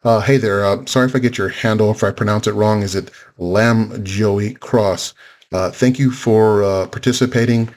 Hey there. Sorry if I get your handle, if I pronounce it wrong. Is it lamjoeycross? Thank you for participating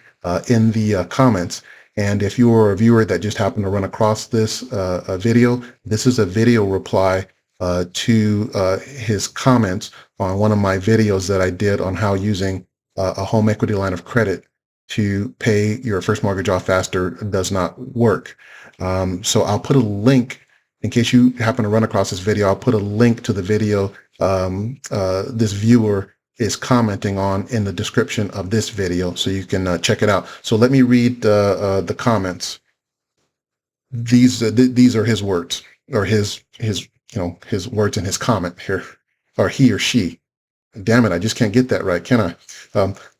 in the comments. And if you are a viewer that just happened to run across this video, this is a video reply to his comments on one of my videos that I did on how using a home equity line of credit to pay your first mortgage off faster does not work. So I'll put a link in case you happen to run across this video. I'll put a link to the video this viewer is commenting on in the description of this video, so you can check it out. So let me read the comments. These are his words, or his words in his comment here, or he or she. Damn it, I just can't get that right, can I?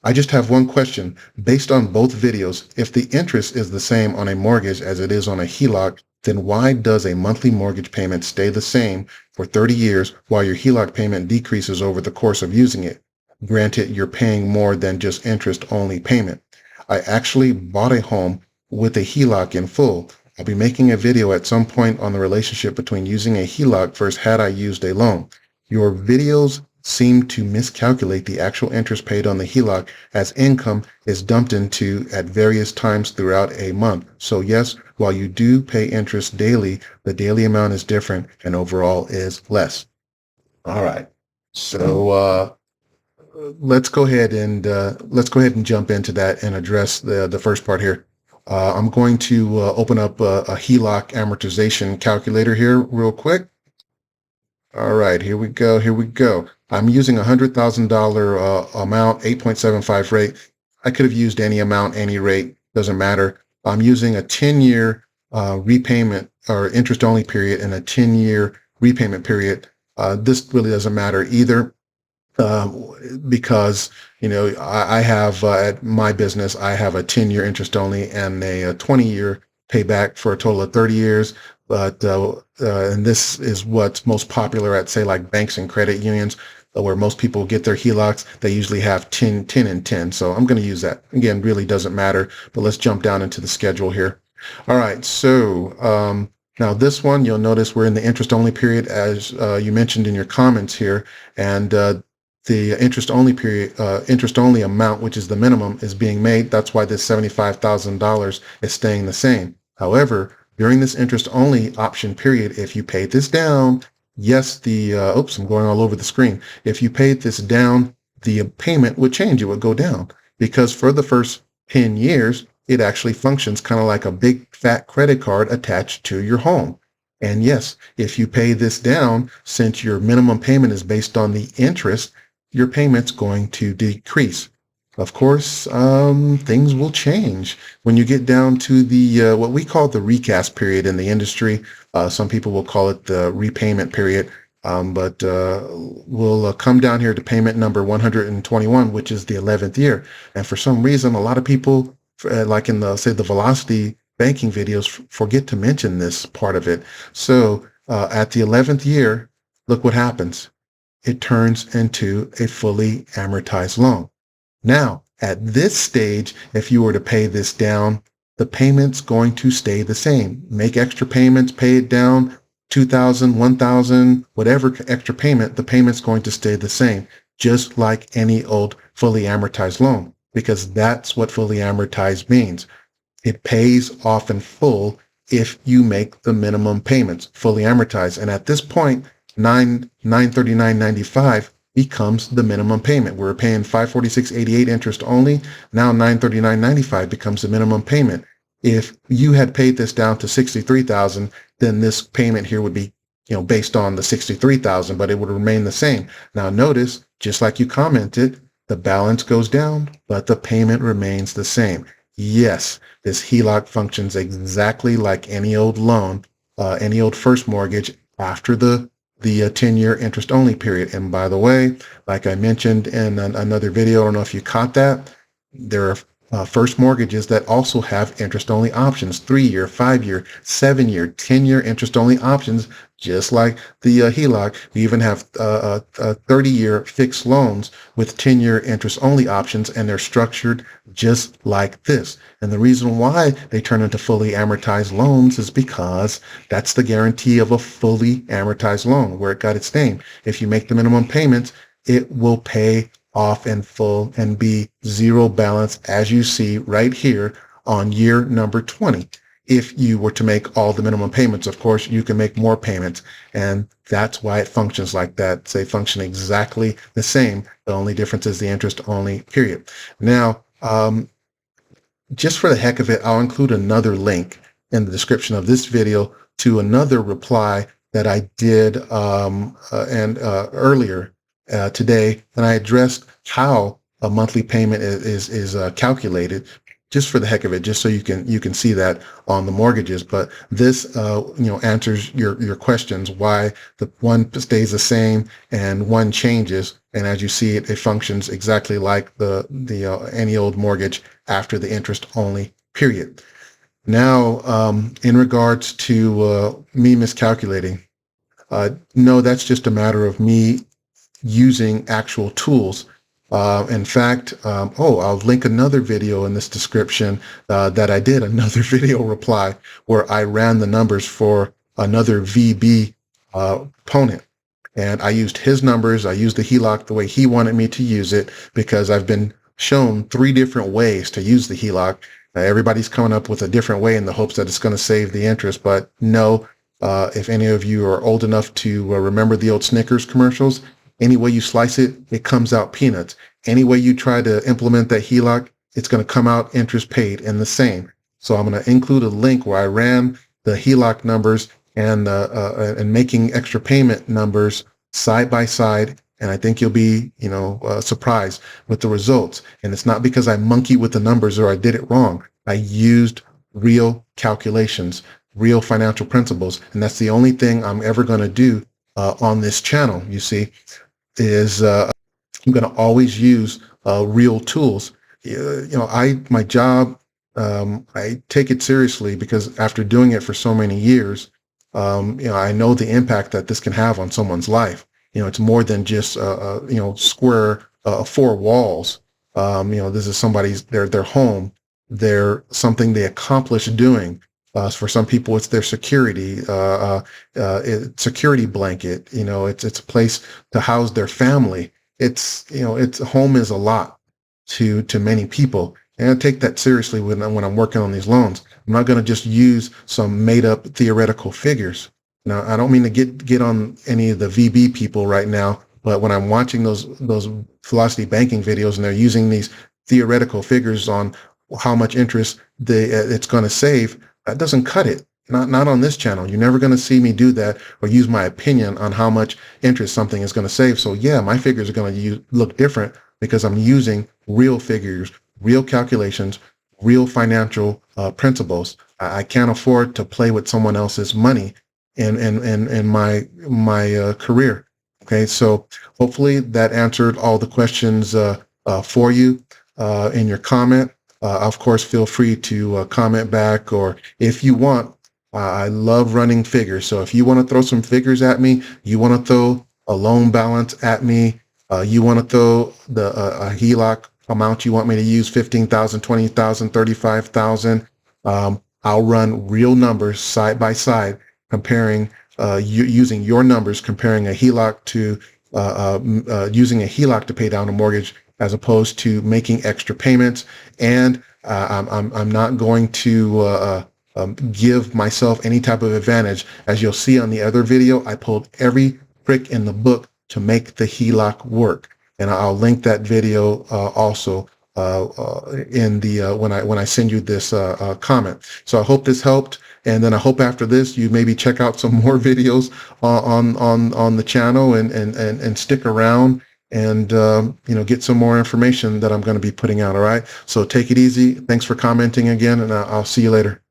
I just have one question. Based on both videos, if the interest is the same on a mortgage as it is on a HELOC, then why does a monthly mortgage payment stay the same for 30 years while your HELOC payment decreases over the course of using it? Granted, you're paying more than just interest-only payment. I actually bought a home with a HELOC in full. I'll be making a video at some point on the relationship between using a HELOC versus had I used a loan. Your videos seem to miscalculate the actual interest paid on the HELOC as income is dumped into at various times throughout a month. So yes, while you do pay interest daily, the daily amount is different and overall is less. All right. So let's go ahead and jump into that and address the first part here. I'm going to open up a HELOC amortization calculator here real quick. All right, here we go. I'm using a $100,000 amount, 8.75 rate. I could have used any amount, any rate, doesn't matter. I'm using a 10-year repayment or interest-only period and a 10-year repayment period. This really doesn't matter either because, I have at my business, I have a 10-year interest-only and a 20-year payback for a total of 30 years. But and this is what's most popular at, say, like banks and credit unions, where most people get their HELOCs. They usually have 10, 10, and 10. So I'm going to use that. Again, really doesn't matter. But let's jump down into the schedule here. All right. So now this one, you'll notice we're in the interest-only period, as you mentioned in your comments here. And the interest-only period, interest-only amount, which is the minimum, is being made. That's why this $75,000 is staying the same. However, during this interest-only option period, if you paid this down, yes, oops, I'm going all over the screen. If you paid this down, the payment would change. It would go down because for the first 10 years, it actually functions kind of like a big fat credit card attached to your home. And yes, if you pay this down, since your minimum payment is based on the interest, your payment's going to decrease. Of course, things will change when you get down to the what we call the recast period in the industry. Some people will call it the repayment period, but we'll come down here to payment number 121, which is the 11th year. And for some reason, a lot of people, like in the velocity banking videos, forget to mention this part of it. So at the 11th year, look what happens. It turns into a fully amortized loan. Now, at this stage, if you were to pay this down, the payment's going to stay the same. Make extra payments, pay it down, $2,000, $1,000, whatever extra payment, the payment's going to stay the same, just like any old fully amortized loan, because that's what fully amortized means. It pays off in full if you make the minimum payments, fully amortized. And at this point, $939.95 becomes the minimum payment. We're paying $546.88 interest only. Now $939.95 becomes the minimum payment. If you had paid this down to $63,000, then this payment here would be, based on the $63,000, but it would remain the same. Now notice, just like you commented, the balance goes down, but the payment remains the same. Yes, this HELOC functions exactly like any old loan, any old first mortgage after the 10-year interest-only period. And by the way, like I mentioned in another video, I don't know if you caught that, there are first mortgages that also have interest-only options, 3-year, 5-year, 7-year, 10-year interest-only options, just like the HELOC. We even have 30-year fixed loans with 10-year interest-only options, and they're structured just like this. And the reason why they turn into fully amortized loans is because that's the guarantee of a fully amortized loan, where it got its name. If you make the minimum payments, it will pay off in full and be zero balance, as you see right here on year number 20. If you were to make all the minimum payments, of course, you can make more payments. And that's why it functions like that. They function exactly the same. The only difference is the interest only period. Now, just for the heck of it, I'll include another link in the description of this video to another reply that I did earlier today, and I addressed how a monthly payment is calculated, just for the heck of it, just so you can see that on the mortgages. But this answers your questions, why the one stays the same and one changes. And as you see, it functions exactly like the any old mortgage after the interest only period. Now, in regards to me miscalculating, no, that's just a matter of me using actual tools. In fact, I'll link another video in this description that I did, another video reply where I ran the numbers for another VB opponent. And I used his numbers. I used the HELOC the way he wanted me to use it, because I've been shown 3 different ways to use the HELOC. Everybody's coming up with a different way in the hopes that it's going to save the interest. But no, if any of you are old enough to remember the old Snickers commercials, any way you slice it, it comes out peanuts. Any way you try to implement that HELOC, it's going to come out interest paid in the same. So I'm going to include a link where I ran the HELOC numbers and making extra payment numbers side by side. And I think you'll be, surprised with the results. And it's not because I monkeyed with the numbers or I did it wrong. I used real calculations, real financial principles. And that's the only thing I'm ever going to do on this channel, you see, is I'm going to always use real tools. My job, I take it seriously because after doing it for so many years, I know the impact that this can have on someone's life. It's more than just, square 4 walls. This is somebody's, their home. They're something they accomplish doing. For some people, it's their security, security blanket. It's a place to house their family. Home is a lot to many people. And I take that seriously when I'm working on these loans. I'm not going to just use some made up theoretical figures. Now, I don't mean to get on any of the VB people right now, but when I'm watching those velocity banking videos and they're using these theoretical figures on how much interest it's going to save, that doesn't cut it. Not on this channel. You're never going to see me do that or use my opinion on how much interest something is going to save. So yeah, my figures are going to look different because I'm using real figures, real calculations, real financial principles. I can't afford to play with someone else's money in my career. Okay, so hopefully that answered all the questions for you in your comment. Of course, feel free to comment back, or if you want, I love running figures. So if you want to throw some figures at me, you want to throw a loan balance at me, you want to throw a HELOC amount you want me to use, 15,000, 20,000, 35,000. I'll run real numbers side by side, comparing using your numbers, comparing a HELOC to using a HELOC to pay down a mortgage as opposed to making extra payments. And I'm not going to give myself any type of advantage. As you'll see on the other video, I pulled every trick in the book to make the HELOC work. And I'll link that video also in the when I send you this comment. So I hope this helped, and then I hope after this you maybe check out some more videos on the channel and stick around and get some more information that I'm going to be putting out. All right, so take it easy. Thanks for commenting again, and I'll see you later.